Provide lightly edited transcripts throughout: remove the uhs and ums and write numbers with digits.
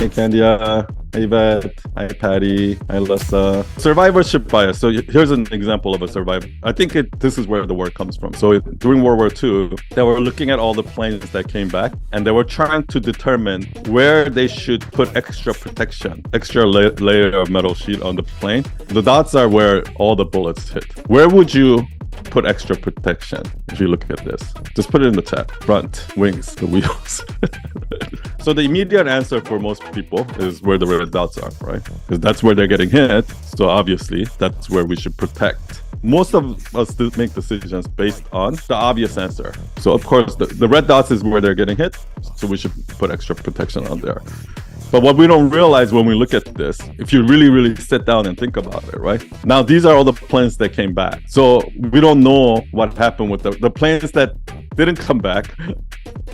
Hey, Candia. Hey, Beth. Hi, Patty. Hi, Lessa. Survivorship bias. So here's an example of a survivor. I think this is where the word comes from. So during World War II, they were looking at all the planes that came back, and they were trying to determine where they should put extra protection, extra layer of metal sheet on the plane. The dots are where all the bullets hit. Where would you put extra protection if you look at this? Just put it in the chat. Front, wings, the wheels. So the immediate answer for most people is where the red dots are, right? Because that's where they're getting hit. So obviously that's where we should protect. Most of us make decisions based on the obvious answer. So of course the red dots is where they're getting hit. So we should put extra protection on there. But what we don't realize when we look at this, if you really sit down and think about it, right? Now, these are all the planes that came back. So we don't know what happened with the planes that didn't come back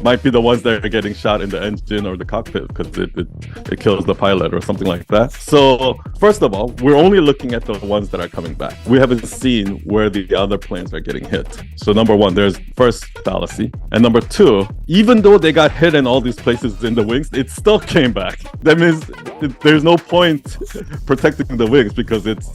might be the ones that are getting shot in the engine or the cockpit because it kills the pilot or something like that. So first of all, we're only looking at the ones that are coming back. We haven't seen where the other planes are getting hit. So number one, there's first fallacy. And number two, even though they got hit in all these places in the wings, it still came back. That means there's no point protecting the wings because it's,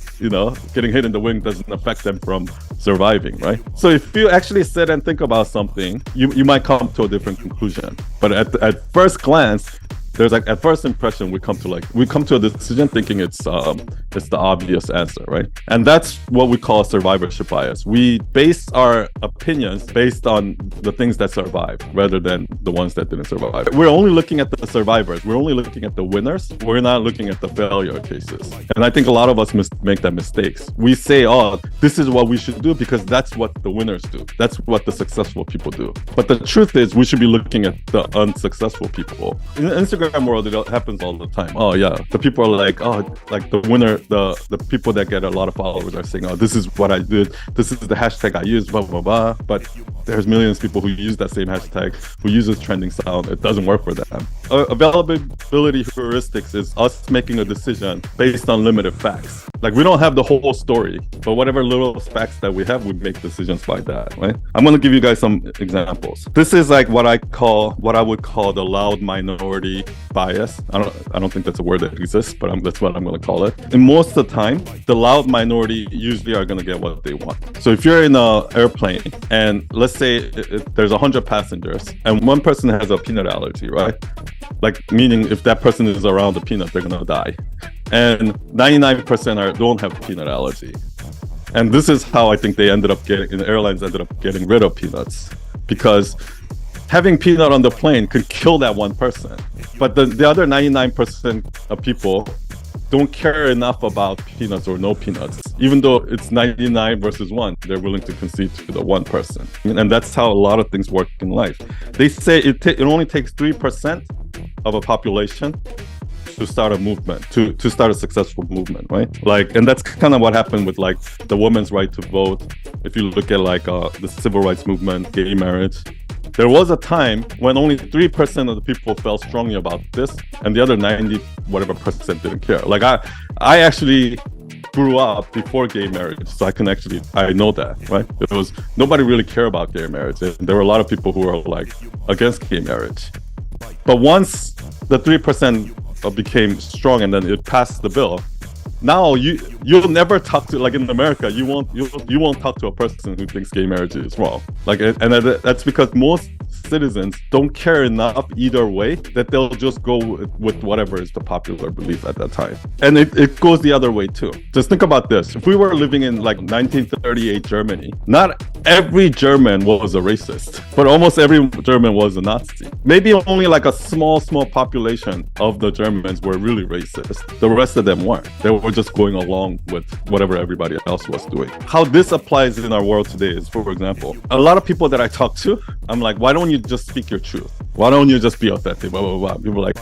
getting hit in the wing doesn't affect them from surviving, right? So if you actually sit and think about something, you might come to a different conclusion. But at first glance, there's at first impression, we come to a decision thinking it's the obvious answer, right? And that's what we call survivorship bias. We base our opinions based on the things that survive rather than the ones that didn't survive. We're only looking at the survivors. We're only looking at the winners. We're not looking at the failure cases. And I think a lot of us make that mistakes. We say, oh, this is what we should do because that's what the winners do. That's what the successful people do. But the truth is we should be looking at the unsuccessful people. In Instagram world, it happens all the time. Oh yeah, the people are like, the winner, the people that get a lot of followers are saying, oh, this is what I did, this is the hashtag I used, blah blah blah. But there's millions of people who use that same hashtag, who uses trending sound. It doesn't work for them. Availability heuristics is us making a decision based on limited facts. Like we don't have the whole story, but whatever little facts that we have, we make decisions by that, right? I'm gonna give you guys some examples. This is like what I would call the loud minority bias. I don't think that's a word that exists, but that's what I'm going to call it. And most of the time, the loud minority usually are going to get what they want. So if you're in an airplane and let's say there's 100 passengers and one person has a peanut allergy, right? Like meaning if that person is around the peanut, they're going to die. And 99% don't have peanut allergy. And this is how I think the airlines ended up getting rid of peanuts, because having peanut on the plane could kill that one person. But the other 99% of people don't care enough about peanuts or no peanuts. Even though it's 99 versus 1, they're willing to concede to the one person. And that's how a lot of things work in life. They say it only takes 3% of a population to start a movement, to start a successful movement, right? And that's kind of what happened with the women's right to vote. If you look at the civil rights movement, gay marriage, there was a time when only 3% of the people felt strongly about this, and the other 90% didn't care. I actually grew up before gay marriage, so I know that, right? It was nobody really cared about gay marriage, and there were a lot of people who were against gay marriage. But once the 3% became strong and then it passed the bill, now you'll never talk to, in America, you won't talk to a person who thinks gay marriage is wrong. And that's because most citizens don't care enough either way that they'll just go with whatever is the popular belief at that time. And it goes the other way too. Just think about this. If we were living in 1938 Germany, not every German was a racist, but almost every German was a Nazi. Maybe only a small population of the Germans were really racist. The rest of them weren't. They were just going along with whatever everybody else was doing. How this applies in our world today is, for example, a lot of people that I talk to, I'm like, why don't you just speak your truth? Why don't you just be authentic? Blah, blah, blah. People are like,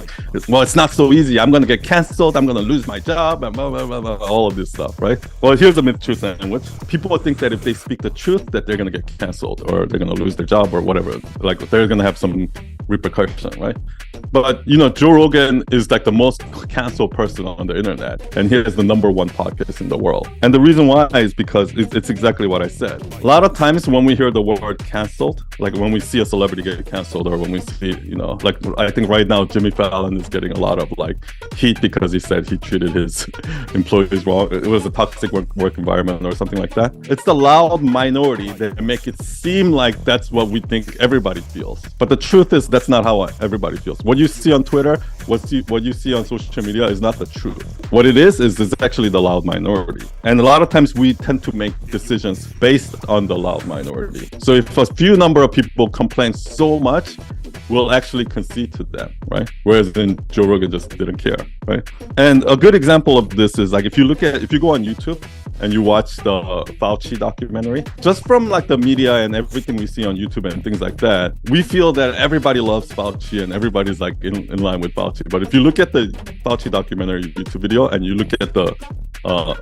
well, it's not so easy. I'm going to get canceled. I'm going to lose my job, and blah, blah, blah, blah, all of this stuff, right? Well, here's the truth sandwich. People think that if they speak the truth, that they're going to get canceled or they're going to lose their job or whatever. They're going to have some repercussion, right? But Joe Rogan is like the most canceled person on the internet, and he is the #1 podcast in the world. And the reason why is because it's exactly what I said. A lot of times when we hear the word canceled, like when we see a celebrity get canceled, or when we see, like I think right now Jimmy Fallon is getting a lot of like heat because he said he treated his employees wrong. It was a toxic work environment or something like that. It's the loud minority that make it seem like that's what we think everybody feels. But the truth is that's not how everybody feels. What you see on Twitter, what you see on social media is not the truth. What it is actually the loud minority. And a lot of times we tend to make decisions based on the loud minority. So if a few number of people complain so much, we'll actually concede to them, right? Whereas then Joe Rogan just didn't care, right? And a good example of this is like if you go on YouTube and you watch the Fauci documentary, just from like the media and everything we see on YouTube and things like that, we feel that everybody loves Fauci and everybody's like in line with Fauci. But if you look at the Fauci documentary YouTube video and you look at the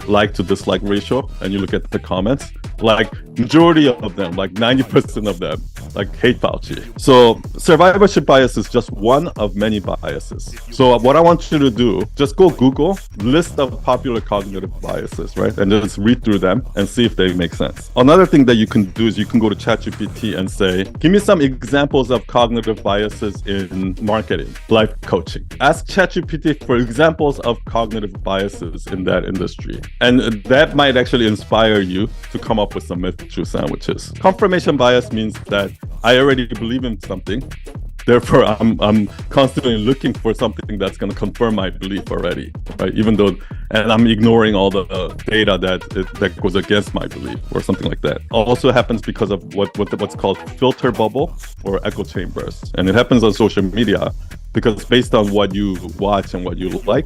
like to dislike ratio and you look at the comments, like majority of them, like 90% of them, like hate Fauci. So survivorship bias is just one of many biases. So what I want you to do, just go Google list of popular cognitive biases, right? And just read through them and see if they make sense. Another thing that you can do is you can go to ChatGPT and say, give me some examples of cognitive biases in marketing, life coaching. Ask ChatGPT for examples of cognitive biases in that industry. And that might actually inspire you to come up with some myth-truth sandwiches. Confirmation bias means that I already believe in something. Therefore, I'm constantly looking for something that's going to confirm my belief already, right? And I'm ignoring all the data that goes against my belief or something like that. Also happens because of what's called filter bubble or echo chambers, and it happens on social media because based on what you watch and what you like,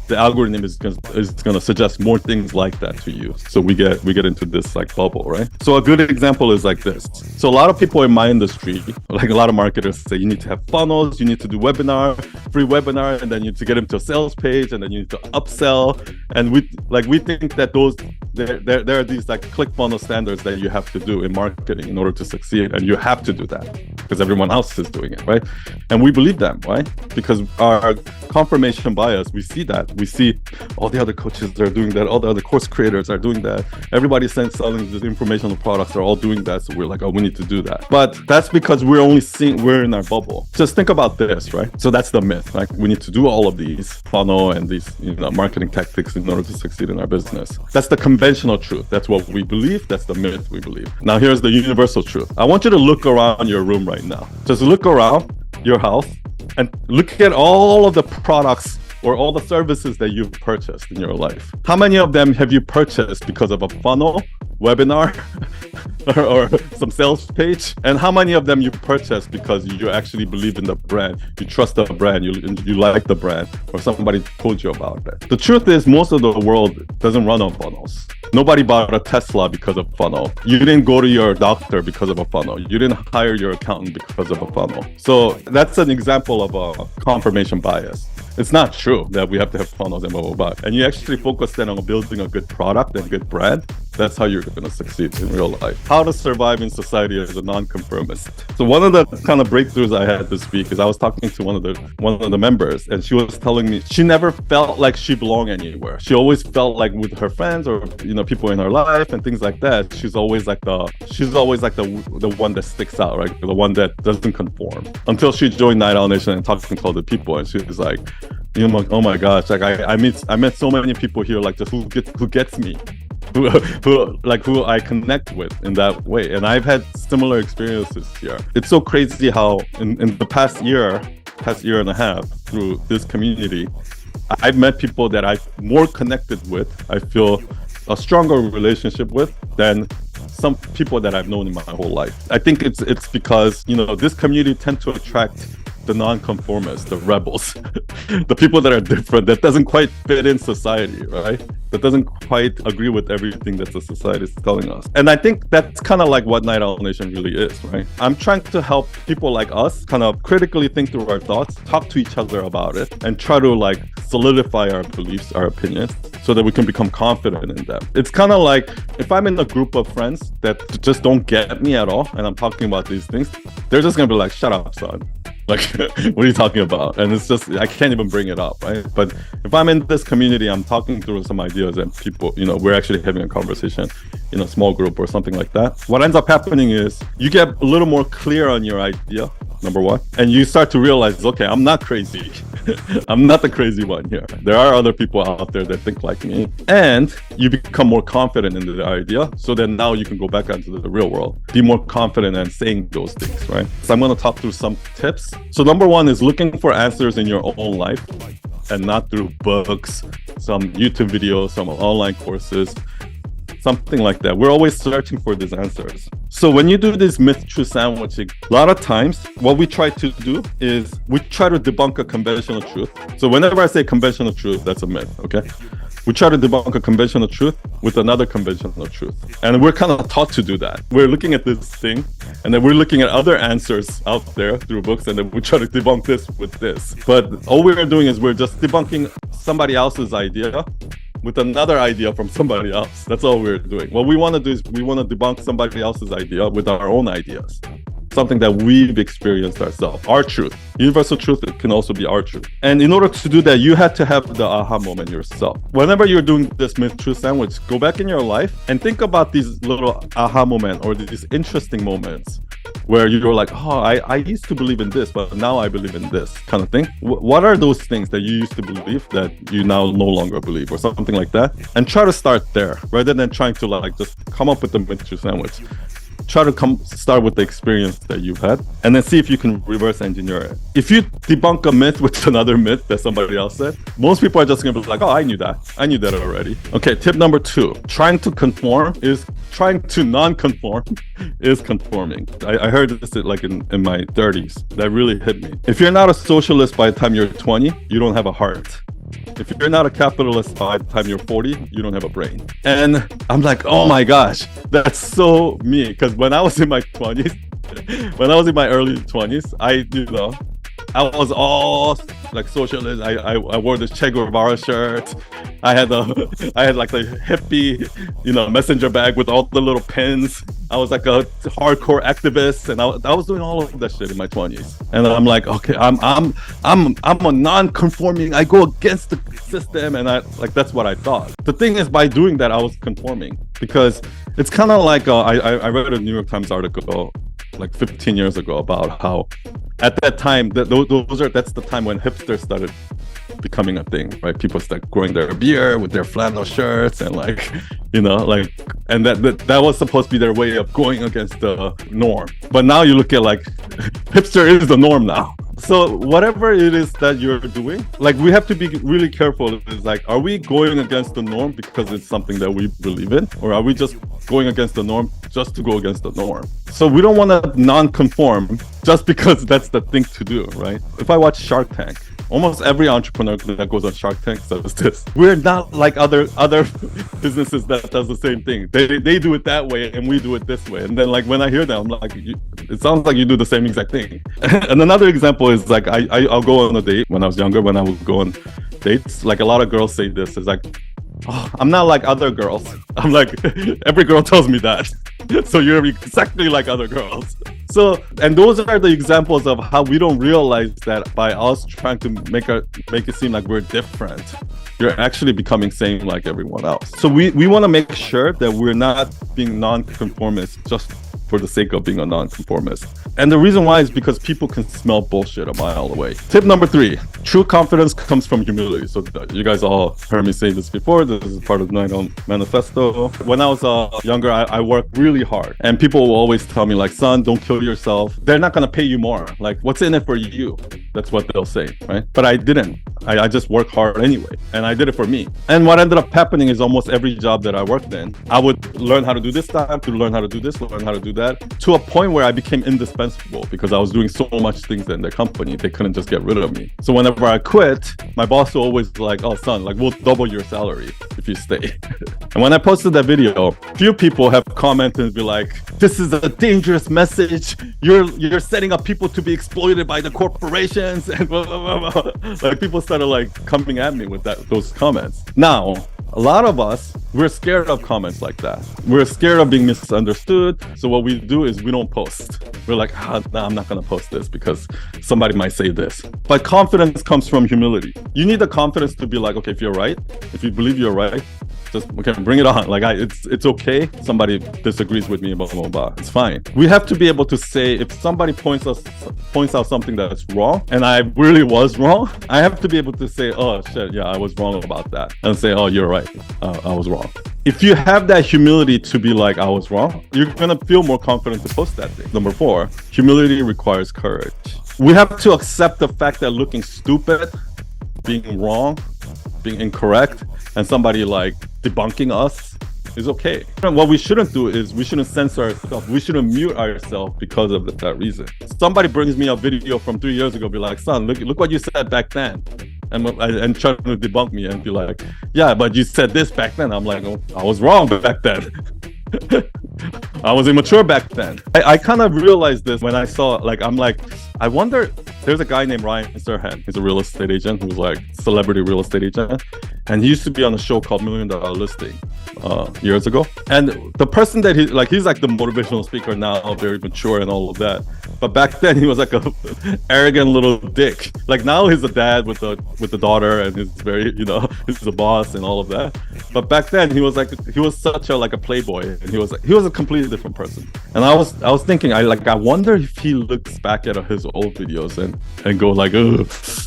the algorithm is going to suggest more things like that to you. So we get into this like bubble, right? So a good example is like this. So a lot of people in my industry, like a lot of marketers say you need to have funnels, you need to do free webinar, and then you need to get them to a sales page, and then you need to upsell. And we think that there are these like ClickFunnels standards that you have to do in marketing in order to succeed, and you have to do that because everyone else is doing it, right? And we believe them, right? Because our confirmation bias, we see that. We see all the other coaches that are doing that, all the other course creators are doing that. Everybody selling the informational products are all doing that. So we're like, oh, we need to do that. But that's because we're in our bubble. Just think about this, right? So that's the myth. Like we need to do all of these funnel and these marketing tactics in order to succeed in our business. That's the conventional truth. That's what we believe. That's the myth we believe. Now here's the universal truth. I want you to look around your room right now. Just look around your house and look at all of the products or all the services that you've purchased in your life. How many of them have you purchased because of a funnel, webinar, or some sales page? And how many of them you purchased because you actually believe in the brand, you trust the brand, you like the brand, or somebody told you about it? The truth is most of the world doesn't run on funnels. Nobody bought a Tesla because of funnel. You didn't go to your doctor because of a funnel. You didn't hire your accountant because of a funnel. So that's an example of a confirmation bias. It's not true that we have to have funnels and blah, blah, blah. And you actually focus then on building a good product and good brand. That's how you're going to succeed in real life. How to survive in society as a non-conformist. So one of the kind of breakthroughs I had this week is I was talking to one of the members, and she was telling me she never felt like she belonged anywhere. She always felt like with her friends or people in her life and things like that, she's always like the one that sticks out, right? The one that doesn't conform. Until she joined Night Owl Nation and talking to other people, and she was like, oh my gosh, like I met so many people here, like just who gets me. Who I connect with in that way. And I've had similar experiences here. It's so crazy how in the past year and a half through this community, I've met people that I'm more connected with, I feel a stronger relationship with than some people that I've known in my whole life. I think it's because, this community tends to attract the non-conformists, the rebels, the people that are different, that doesn't quite fit in society, right? That doesn't quite agree with everything that the society is telling us. And I think that's kind of like what Night Owl Nation really is, right? I'm trying to help people like us kind of critically think through our thoughts, talk to each other about it, and try to solidify our beliefs, our opinions, so that we can become confident in them. It's kind of like if I'm in a group of friends that just don't get me at all, and I'm talking about these things, they're just gonna be like, shut up, son. Like, what are you talking about? And it's just, I can't even bring it up, right? But if I'm in this community, I'm talking through some ideas and people, we're actually having a conversation in a small group or something like that. What ends up happening is you get a little more clear on your idea, number one, and you start to realize, okay, I'm not crazy. I'm not the crazy one here. There are other people out there that think like me. And you become more confident in the idea. So then now you can go back into the real world, be more confident in saying those things, right? So I'm going to talk through some tips. So number one is looking for answers in your own life and not through books, some YouTube videos, some online courses, something like that. We're always searching for these answers. So when you do this myth-truth sandwiching, a lot of times what we try to do is we try to debunk a conventional truth. So whenever I say conventional truth, that's a myth, okay? We try to debunk a conventional truth with another conventional truth. And we're kind of taught to do that. We're looking at this thing, and then we're looking at other answers out there through books, and then we try to debunk this with this. But all we're doing is we're just debunking somebody else's idea with another idea from somebody else. That's all we're doing. What we want to do is we want to debunk somebody else's idea with our own ideas. Something that we've experienced ourselves, our truth. Universal truth, it can also be our truth. And in order to do that, you had to have the aha moment yourself. Whenever you're doing this myth-truth sandwich, go back in your life and think about these little aha moments or these interesting moments where you're like, oh, I used to believe in this, but now I believe in this kind of thing. What are those things that you used to believe that you now no longer believe or something like that? And try to start there rather than trying to like just come up with the myth-truth sandwich. Try to start with the experience that you've had and then see if you can reverse engineer it. If you debunk a myth with another myth that somebody else said, most people are just gonna be like, oh, I knew that already. Okay, tip number 2, trying to non-conform is conforming. I heard this like in my 30s. That really hit me. If you're not a socialist by the time you're 20, you don't have a heart. If you're not a capitalist by the time you're 40, you don't have a brain. And I'm like, oh my gosh, that's so me. Because when I was in my 20s, when I was in my early 20s, I was all like socialist. I wore this Che Guevara shirt. I had like the hippie, messenger bag with all the little pins. I was like a hardcore activist, and I was doing all of that shit in my 20s. And I'm like, okay, I'm a non-conforming. I go against the system, and that's what I thought. The thing is, by doing that, I was conforming because it's kind of like I read a New York Times article like 15 years ago about how at that time that's the time when hipsters started becoming a thing, right? People start growing their beard with their flannel shirts and and that was supposed to be their way of going against the norm. But now you look at like hipster is the norm now. So whatever it is that you're doing, like we have to be really careful. It's like, are we going against the norm because it's something that we believe in? Or are we just going against the norm just to go against the norm? So we don't want to non-conform just because that's the thing to do, right? If I watch Shark Tank, almost every entrepreneur that goes on Shark Tank says this. We're not like other businesses that does the same thing. They do it that way and we do it this way. And then like when I hear that, I'm like, it sounds like you do the same exact thing. And another example is like I'll go on a date. When I was younger, when I would go on dates, like a lot of girls say this. It's like, oh, I'm not like other girls. I'm like, every girl tells me that. So you're exactly like other girls. So, and those are the examples of how we don't realize that by us trying to make it seem like we're different, you're actually becoming same like everyone else. So we want to make sure that we're not being non-conformist just for the sake of being a non-conformist. And the reason why is because people can smell bullshit a mile away. Tip number 3, true confidence comes from humility. So you guys all heard me say this before. This is part of the 9 manifesto. When I was younger, I worked really hard. And people will always tell me like, son, don't kill yourself. They're not going to pay you more. Like, what's in it for you? That's what they'll say, right? But I didn't. I just worked hard anyway. And I did it for me. And what ended up happening is almost every job that I worked in, I would learn how to do this time, to learn how to do this, learn how to do that, to a point where I became indispensable because I was doing so much things in the company, they couldn't just get rid of me. So whenever I quit, my boss will always like, oh son, like we'll double your salary if you stay. And when I posted that video, few people have commented and be like, this is a dangerous message. You're setting up people to be exploited by the corporations and blah, blah, blah, blah. Like people started like coming at me with those comments. Now, A lot of us, we're scared of comments like that. We're scared of being misunderstood. So what we do is we don't post. We're like, nah, I'm not going to post this because somebody might say this. But confidence comes from humility. You need the confidence to be like, okay, if you're right, if you believe you're right, just okay, bring it on. Like it's okay. Somebody disagrees with me, blah, blah, blah. It's fine. We have to be able to say if somebody points out something that's wrong, and I really was wrong, I have to be able to say, oh shit, yeah, I was wrong about that, and say, oh, you're right, I was wrong. If you have that humility to be like, I was wrong, you're gonna feel more confident to post that thing. Number 4, humility requires courage. We have to accept the fact that looking stupid, being wrong, being incorrect, and somebody like debunking us is okay. And what we shouldn't do is we shouldn't censor ourselves. We shouldn't mute ourselves because of that reason. Somebody brings me a video from 3 years ago, be like, son, look what you said back then. And trying to debunk me and be like, yeah, but you said this back then. I'm like, oh, I was wrong back then. I was immature back then. I kind of realized this when I saw, I'm like, I wonder, there's a guy named Ryan Serhan. He's a real estate agent who's like celebrity real estate agent. And he used to be on a show called $1 Million Listing years ago. And the person that he's like the motivational speaker now, very mature and all of that. But back then he was like a arrogant little dick. Like now he's a dad with the daughter and he's very, he's a boss and all of that. But back then he was such a playboy, and he was a completely different person. And I was thinking, I wonder if he looks back at his old videos and go like, oh,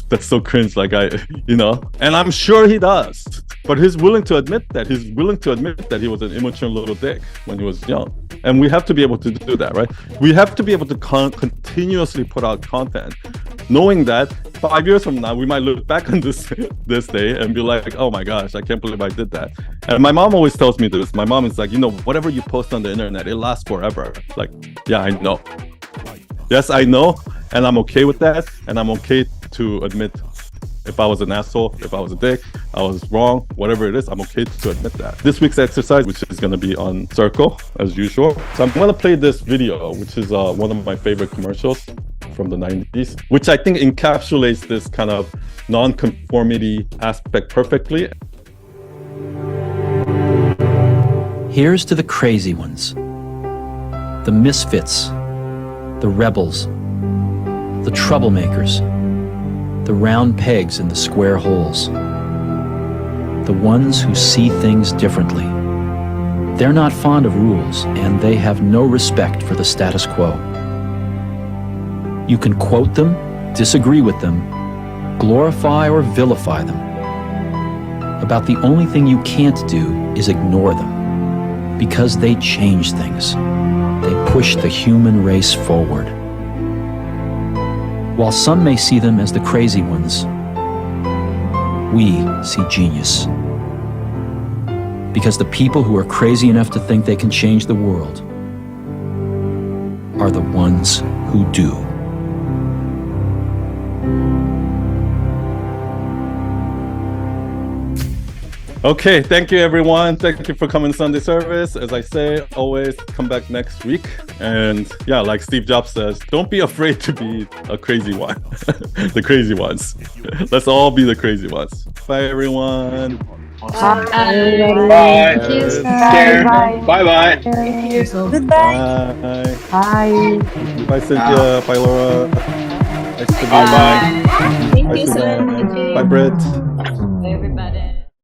that's so cringe. And I'm sure he does. But he's willing to admit that. He's willing to admit that he was an immature little dick when he was young. And we have to be able to do that, right? We have to be able to continuously put out content, knowing that 5 years from now, we might look back on this day and be like, oh my gosh, I can't believe I did that. And my mom always tells me this. My mom is like, whatever you post on the internet, it lasts forever. Like, yeah, I know. Yes, I know. And I'm okay with that. And I'm okay to admit if I was an asshole, if I was a dick, I was wrong, whatever it is, I'm okay to admit that. This week's exercise, which is going to be on Circle, as usual. So I'm going to play this video, which is one of my favorite commercials from the 90s, which I think encapsulates this kind of non-conformity aspect perfectly. Here's to the crazy ones, the misfits, the rebels, the troublemakers, the round pegs in the square holes, the ones who see things differently. They're not fond of rules, and they have no respect for the status quo. You can quote them, disagree with them, glorify or vilify them. About the only thing you can't do is ignore them, because they change things. They push the human race forward. While some may see them as the crazy ones, we see genius. Because the people who are crazy enough to think they can change the world are the ones who do. Okay, thank you everyone. Thank you for coming to Sunday service. As I say, always come back next week. And yeah, like Steve Jobs says, don't be afraid to be a crazy one. The crazy ones. Let's all be the crazy ones. Bye everyone. Bye. Bye. Thank you. Bye. Bye. Thank you. Goodbye. Bye. Bye. Bye Cynthia. Bye Laura. Nice to be Bye. Thank Bye you so Suzanne. much. Bye Britt. Bye everybody.